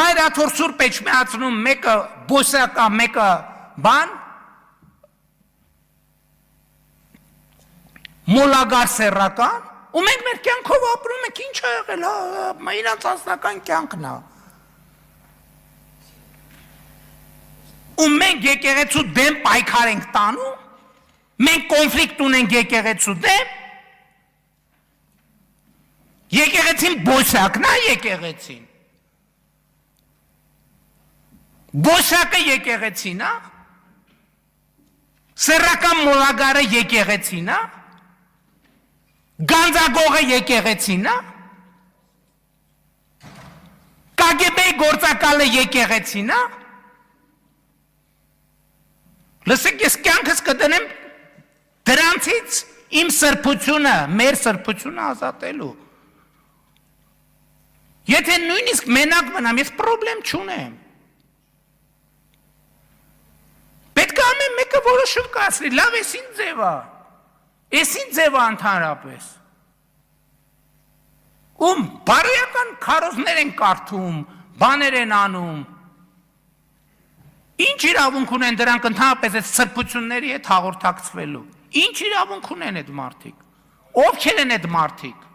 Մայրաթոր Սուրբ Էջմիածնում մեկը բոսական, մեկը բան, մոլագար սեռական, ու մենք մեր կյանքով ապրում ենք, ինչ ա եղել, իրանց անձնական կյանքն ա։ Ու մենք եկեղեցու դեմ պայքար ենք տանում, մենք կոնֆլիկտ ունենք եկեղեցու դեմ, եկեղեցին բոսակն ա եկեղեցին, բոսակը եկեղեցին ա, սեռական մոլագարը եկեղեցին ա, գանձագողը եկեղեցին ա, կագեբեի գործակալը եկեղեցին ա, լսեք, ես կյանքս կդնեմ դրանցից իմ սրբությունը, մեր սրբությունը ազատելու։ Եթե նույնիսկ մենակ մնամ, ես պրոբլեմ չունեմ։ Պետք է ամեն մեկը որոշում կայացնի, լավ, ես ինչ ձև ա, ես ինչ ձև ա ընդհանրապես։ Ում բարոյական քարոզներ են կարդում, բաներ են անում, ինչ իրավունք ունեն դրանք ընդհանրապես այդ սրբությունների հետ հաղորդակցվելու, ինչ իրավունք ունեն այդ մարդիկ, ովքեր են այդ մարդիկ,